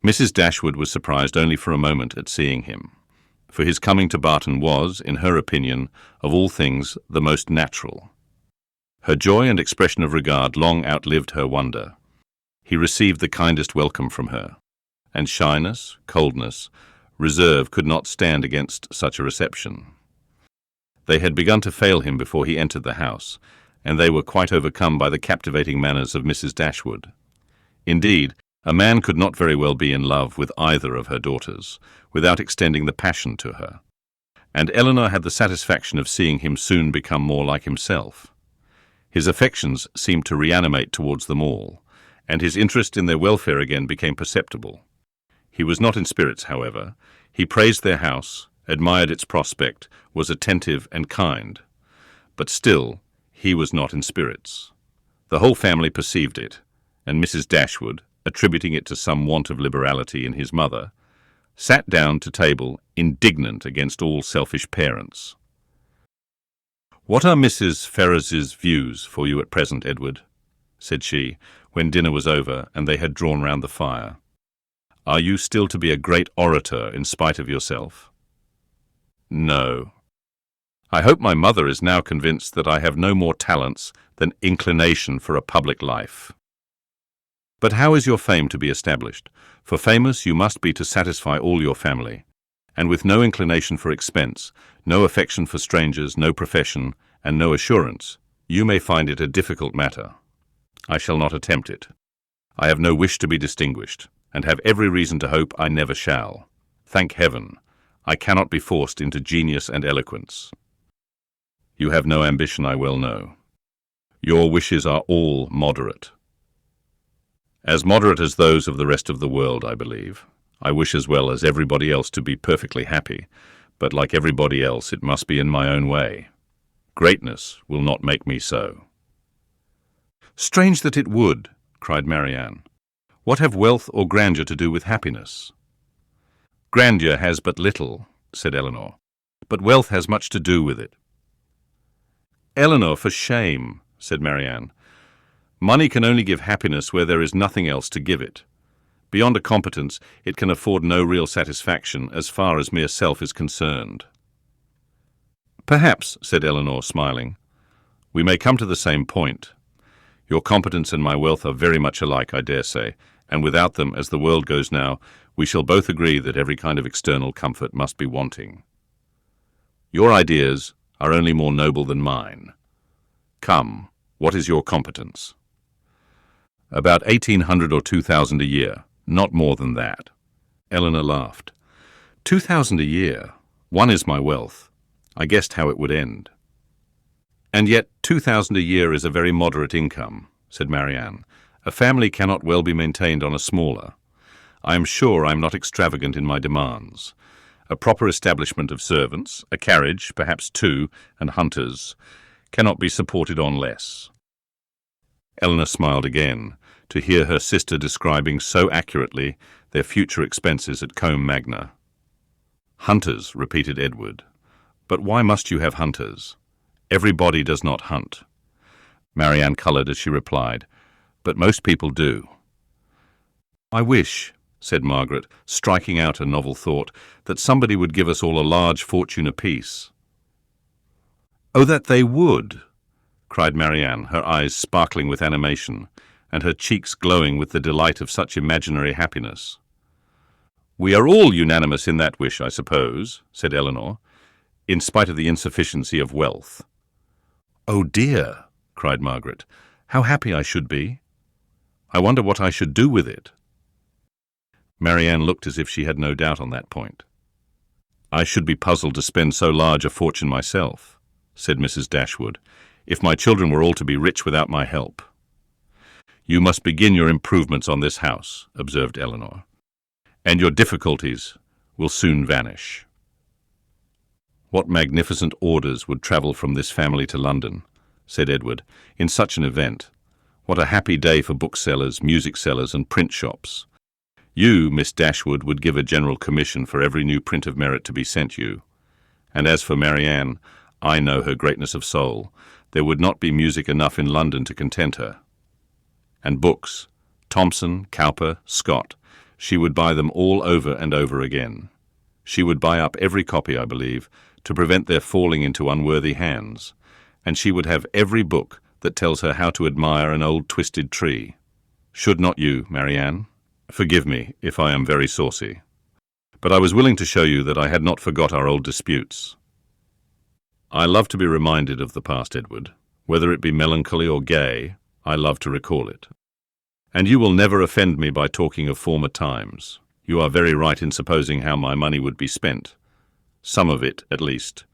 Mrs. Dashwood was surprised only for a moment at seeing him, for his coming to Barton was, in her opinion, of all things, the most natural. Her joy and expression of regard long outlived her wonder. He received the kindest welcome from her, and shyness, coldness, reserve could not stand against such a reception. They had begun to fail him before he entered the house, and they were quite overcome by the captivating manners of Mrs. Dashwood. Indeed, a man could not very well be in love with either of her daughters without extending the passion to her, and Elinor had the satisfaction of seeing him soon become more like himself. His affections seemed to reanimate towards them all, and his interest in their welfare again became perceptible. He was not in spirits, however. He praised their house, admired its prospect, was attentive and kind. But still, he was not in spirits. The whole family perceived it, and Mrs. Dashwood, attributing it to some want of liberality in his mother, sat down to table indignant against all selfish parents. "What are Mrs. Ferrars's views for you at present, Edward?" said she, when dinner was over and they had drawn round the fire. "Are you still to be a great orator in spite of yourself?" "No. I hope my mother is now convinced that I have no more talents than inclination for a public life. But how is your fame to be established? For famous you must be to satisfy all your family, and with no inclination for expense, no affection for strangers, no profession, and no assurance, you may find it a difficult matter. I shall not attempt it. I have no wish to be distinguished, and have every reason to hope I never shall. Thank heaven, I cannot be forced into genius and eloquence. You have no ambition, I well know. Your wishes are all moderate. As moderate as those of the rest of the world, I believe. I wish as well as everybody else to be perfectly happy, but like everybody else, it must be in my own way. Greatness will not make me so." "Strange that it would," cried Marianne. "What have wealth or grandeur to do with happiness?" "Grandeur has but little," said Elinor, "but wealth has much to do with it." "Elinor, for shame," said Marianne. "Money can only give happiness where there is nothing else to give it. Beyond a competence, it can afford no real satisfaction as far as mere self is concerned." "Perhaps," said Elinor, smiling, "we may come to the same point. Your competence and my wealth are very much alike, I dare say, and without them, as the world goes now, we shall both agree that every kind of external comfort must be wanting. Your ideas are only more noble than mine. Come, what is your competence?" "About 1,800 or 2,000 a year, not more than that." Elinor laughed. 2,000 a year. One is my wealth. I guessed how it would end." "And yet 2,000 a year is a very moderate income," said Marianne. "A family cannot well be maintained on a smaller. I am sure I am not extravagant in my demands. A proper establishment of servants, a carriage, perhaps 2, and hunters, cannot be supported on less." Elinor smiled again, to hear her sister describing so accurately their future expenses at Combe Magna. "Hunters," repeated Edward. "But why must you have hunters? Everybody does not hunt." Marianne coloured as she replied, "But most people do." "I wish," said Margaret, striking out a novel thought, "that somebody would give us all a large fortune apiece." "Oh, that they would!" cried Marianne, her eyes sparkling with animation, and her cheeks glowing with the delight of such imaginary happiness. "We are all unanimous in that wish, I suppose," said Elinor, "in spite of the insufficiency of wealth." "Oh dear," cried Margaret, "how happy I should be! I wonder what I should do with it." Marianne looked as if she had no doubt on that point. "I should be puzzled to spend so large a fortune myself," said Mrs. Dashwood, "if my children were all to be rich without my help." "You must begin your improvements on this house," observed Elinor, "and your difficulties will soon vanish." "What magnificent orders would travel from this family to London," said Edward, "in such an event. What a happy day for booksellers, music sellers, and print shops. You, Miss Dashwood, would give a general commission for every new print of merit to be sent you. And as for Marianne, I know her greatness of soul. There would not be music enough in London to content her. And books, Thomson, Cowper, Scott, She would buy them all over and over again. She would buy up every copy, I believe, to prevent their falling into unworthy hands, and she would have every book that tells her how to admire an old twisted tree. Should not you, Marianne? Forgive me if I am very saucy. But I was willing to show you that I had not forgot our old disputes. I love to be reminded of the past, Edward. Whether it be melancholy or gay, I love to recall it. And you will never offend me by talking of former times. You are very right in supposing how my money would be spent. Some of it, at least.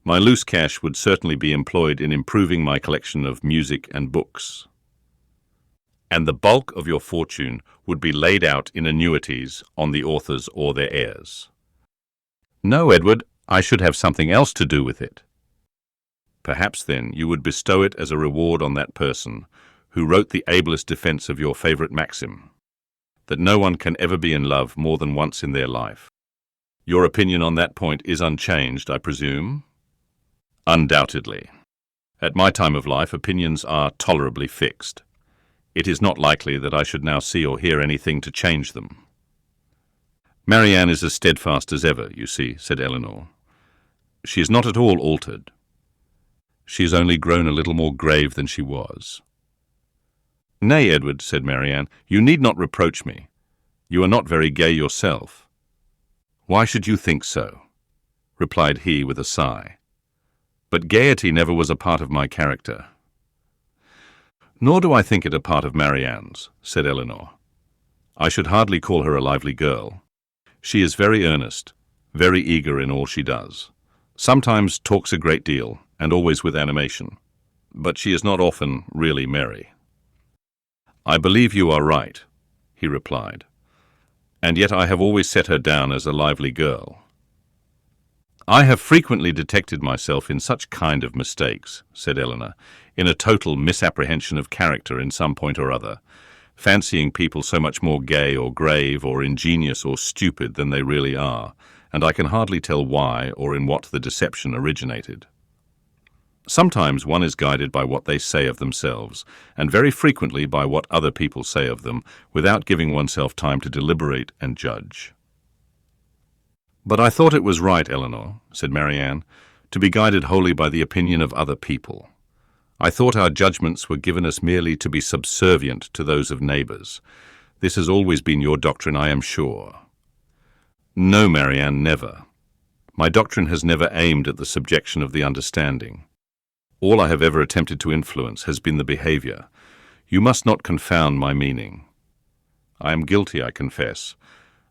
My loose cash would certainly be employed in improving my collection of music and books. And the bulk of your fortune would be laid out in annuities on the authors or their heirs. No, Edward, I should have something else to do with it. Perhaps, then, you would bestow it as a reward on that person who wrote the ablest defence of your favourite maxim, that no one can ever be in love more than once in their life. Your opinion on that point is unchanged, I presume? Undoubtedly. At my time of life, opinions are tolerably fixed. It is not likely that I should now see or hear anything to change them. Marianne is as steadfast as ever, you see, said Elinor. She is not at all altered. She has only grown a little more grave than she was. Nay, Edward, said Marianne, you need not reproach me. You are not very gay yourself. Why should you think so? Replied he with a sigh. But gaiety never was a part of my character. Nor do I think it a part of Marianne's, said Elinor. I should hardly call her a lively girl. She is very earnest, very eager in all she does. Sometimes talks a great deal, and always with animation. But she is not often really merry. I believe you are right, he replied. And yet I have always set her down as a lively girl. I have frequently detected myself in such kind of mistakes, said Elinor, in a total misapprehension of character in some point or other, fancying people so much more gay or grave or ingenious or stupid than they really are, and I can hardly tell why or in what the deception originated. Sometimes one is guided by what they say of themselves, and very frequently by what other people say of them, without giving oneself time to deliberate and judge. But I thought it was right, Elinor, said Marianne, to be guided wholly by the opinion of other people. I thought our judgments were given us merely to be subservient to those of neighbours. This has always been your doctrine, I am sure. No, Marianne, never. My doctrine has never aimed at the subjection of the understanding. All I have ever attempted to influence has been the behaviour. You must not confound my meaning. I am guilty, I confess,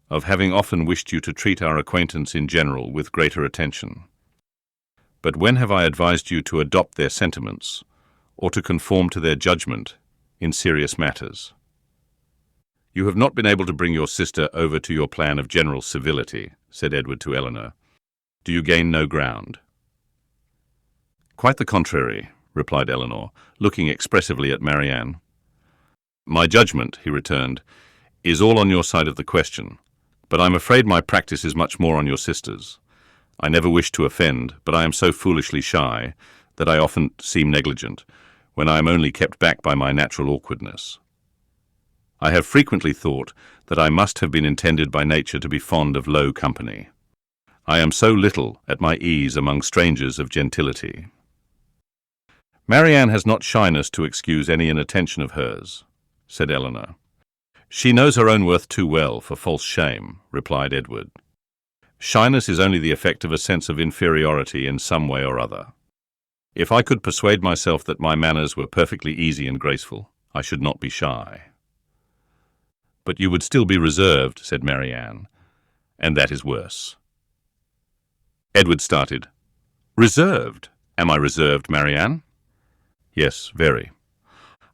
of having often wished you to treat our acquaintance in general with greater attention. But when have I advised you to adopt their sentiments, or to conform to their judgment in serious matters? You have not been able to bring your sister over to your plan of general civility, said Edward to Elinor. Do you gain no ground? Quite the contrary, replied Elinor, looking expressively at Marianne. My judgment, he returned, is all on your side of the question, but I'm afraid my practice is much more on your sister's. I never wish to offend, but I am so foolishly shy that I often seem negligent, when I am only kept back by my natural awkwardness. I have frequently thought that I must have been intended by nature to be fond of low company. I am so little at my ease among strangers of gentility. Marianne has not shyness to excuse any inattention of hers, said Elinor. She knows her own worth too well for false shame, replied Edward. Shyness is only the effect of a sense of inferiority in some way or other. If I could persuade myself that my manners were perfectly easy and graceful, I should not be shy. But you would still be reserved, said Marianne, and that is worse. Edward started. Reserved? Am I reserved, Marianne? Yes, very.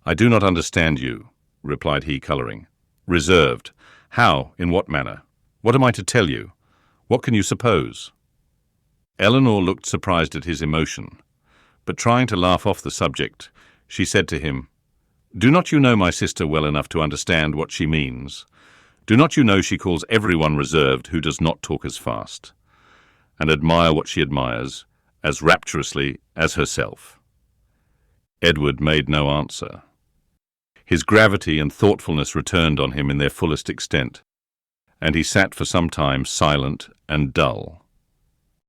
I do not understand you, replied he, colouring. Reserved? How? In what manner? What am I to tell you? What can you suppose? Elinor looked surprised at his emotion, but trying to laugh off the subject, she said to him, Do not you know my sister well enough to understand what she means? Do not you know she calls everyone reserved who does not talk as fast, and admire what she admires as rapturously as herself? Edward made no answer. His gravity and thoughtfulness returned on him in their fullest extent, and he sat for some time silent and dull.